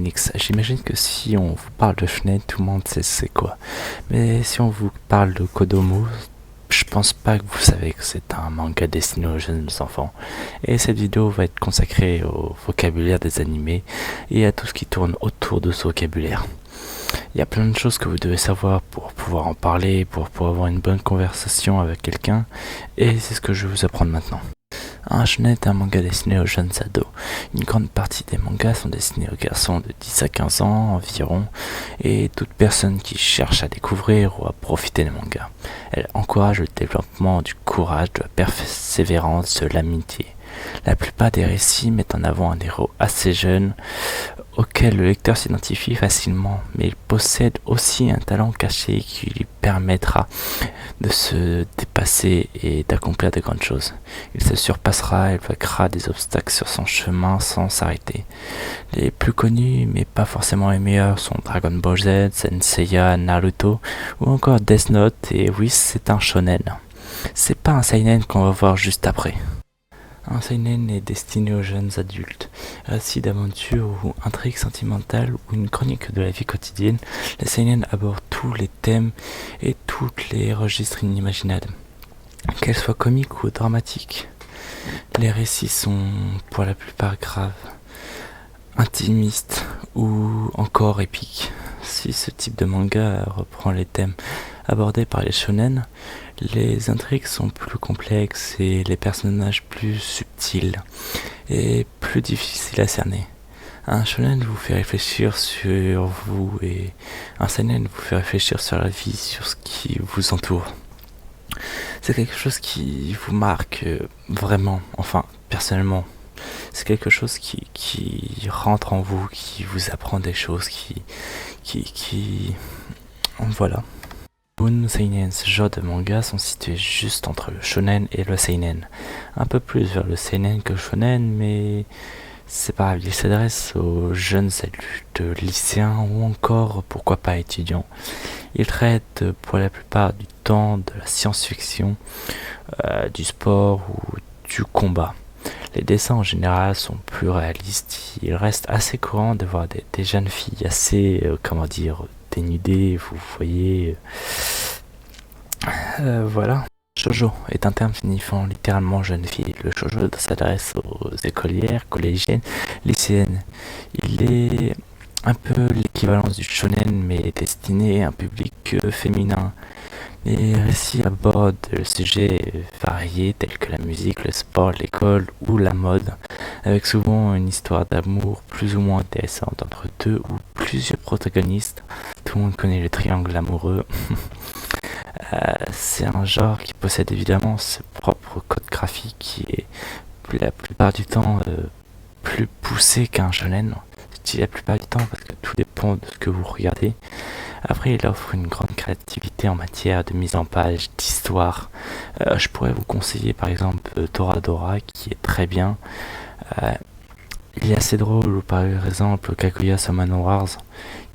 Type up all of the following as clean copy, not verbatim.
Nix, j'imagine que si on vous parle de shonen, tout le monde sait c'est quoi. Mais si on vous parle de Kodomo, je pense pas que vous savez que c'est un manga destiné aux jeunes enfants. Et cette vidéo va être consacrée au vocabulaire des animés et à tout ce qui tourne autour de ce vocabulaire. Il y a plein de choses que vous devez savoir pour pouvoir en parler, pour pouvoir avoir une bonne conversation avec quelqu'un, et c'est ce que je vais vous apprendre maintenant. Un shonen est un manga destiné aux jeunes ados. Une grande partie des mangas sont destinés aux garçons de 10 à 15 ans environ, et toute personne qui cherche à découvrir ou à profiter des mangas. Elle encourage le développement du courage, de la persévérance, de l'amitié. La plupart des récits mettent en avant un héros assez jeune, auquel le lecteur s'identifie facilement, mais il possède aussi un talent caché qui lui permettra de se dépasser et d'accomplir de grandes choses. Il se surpassera et vaincra des obstacles sur son chemin sans s'arrêter. Les plus connus, mais pas forcément les meilleurs, sont Dragon Ball Z, Senseiya, Naruto ou encore Death Note, et oui, c'est un shonen. C'est pas un seinen qu'on va voir juste après. Un seinen est destiné aux jeunes adultes. Récits d'aventure ou intrigues sentimentales ou une chronique de la vie quotidienne, les seinen abordent tous les thèmes et tous les registres inimaginables, qu'elles soient comiques ou dramatiques. Les récits sont pour la plupart graves, intimistes ou encore épiques. Si ce type de manga reprend les thèmes abordés par les shonen, les intrigues sont plus complexes et les personnages plus subtils et plus difficiles à cerner. Un shonen vous fait réfléchir sur vous et un seinen vous fait réfléchir sur la vie, sur ce qui vous entoure. C'est quelque chose qui vous marque vraiment, enfin personnellement. C'est quelque chose qui rentre en vous, qui vous apprend des choses, voilà. Bunn Seinen, ce genre de mangas sont situés juste entre le shonen et le seinen. Un peu plus vers le seinen que le shonen, mais c'est pas grave, il s'adresse aux jeunes adultes, lycéens ou encore, pourquoi pas, étudiants. Il traite pour la plupart du temps de la science-fiction, du sport ou du combat. Les dessins en général sont plus réalistes. Il reste assez courant de voir des jeunes filles assez, dénudées, vous voyez. Voilà. Shoujo est un terme signifiant littéralement jeune fille. Le shoujo s'adresse aux écolières, collégiennes, lycéennes. Il est un peu l'équivalence du shonen, mais destiné à un public féminin. Les récits abordent le sujet variés tels que la musique, le sport, l'école ou la mode, avec souvent une histoire d'amour plus ou moins intéressante entre deux ou plusieurs protagonistes. Tout le monde connaît le triangle amoureux. C'est un genre qui possède évidemment ses propres codes graphiques qui est la plupart du temps plus poussé qu'un shonen. Je dis la plupart du temps parce que tout dépend de ce que vous regardez. Après, il offre une grande créativité en matière de mise en page, d'histoire. Je pourrais vous conseiller par exemple Toradora qui est très bien. Il est assez drôle, ou par exemple Kaguya Sama no Wars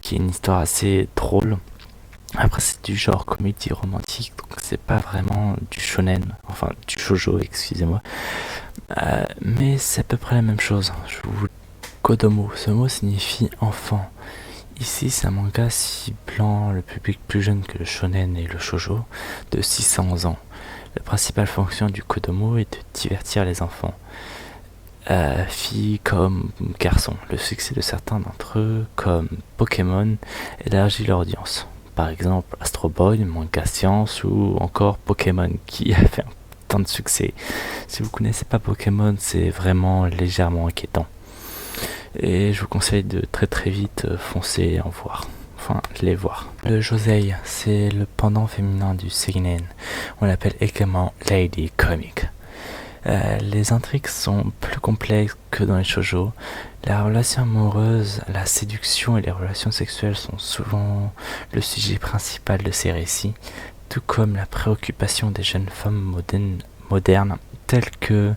qui est une histoire assez drôle. Après, c'est du genre comédie romantique, donc c'est pas vraiment du shonen, enfin du shoujo, excusez-moi. Mais c'est à peu près la même chose. Kodomo, ce mot signifie enfant. Ici, c'est un manga ciblant le public plus jeune que le shonen et le shoujo, de 600 ans. La principale fonction du Kodomo est de divertir les enfants, filles comme garçons. Le succès de certains d'entre eux, comme Pokémon, élargit leur audience. Par exemple, Astro Boy, manga science, ou encore Pokémon, qui a fait tant de succès. Si vous connaissez pas Pokémon, c'est vraiment légèrement inquiétant. Et je vous conseille de très vite foncer en voir. Enfin, les voir. Le josei, c'est le pendant féminin du seinen. On l'appelle également Lady Comic. Les intrigues sont plus complexes que dans les shoujo. La relation amoureuse, la séduction et les relations sexuelles sont souvent le sujet principal de ces récits, tout comme la préoccupation des jeunes femmes modernes telles que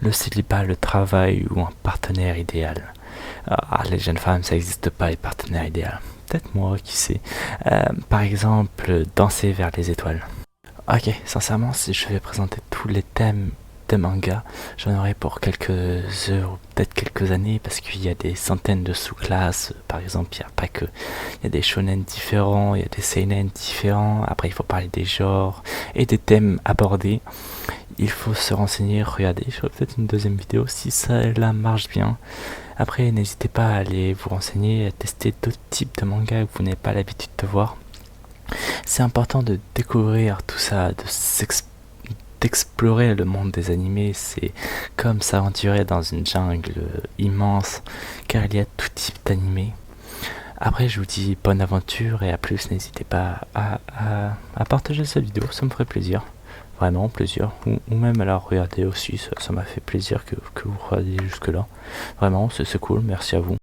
le célibat, le travail ou un partenaire idéal. Les jeunes femmes, ça n'existe pas les partenaires idéaux. Peut-être moi, qui sait. Par exemple, danser vers les étoiles. Ok, sincèrement, si je vais présenter tous les thèmes de manga. J'en aurai pour quelques heures ou peut-être quelques années parce qu'il y a des centaines de sous-classes. Par exemple, il n'y a pas que... Il y a des shonen différents, il y a des seinen différents. Après, il faut parler des genres et des thèmes abordés. Il faut se renseigner, regarder. Je ferai peut-être une deuxième vidéo si ça là marche bien. Après, n'hésitez pas à aller vous renseigner, à tester d'autres types de mangas que vous n'avez pas l'habitude de voir. C'est important de découvrir tout ça, d'explorer le monde des animés. C'est comme s'aventurer dans une jungle immense, car il y a tout type d'animés. Après, je vous dis bonne aventure et à plus. N'hésitez pas à partager cette vidéo, ça me ferait plaisir. Vraiment plaisir. Ou même à la regarder aussi, ça m'a fait plaisir que vous regardiez jusque là. Vraiment, c'est cool, merci à vous.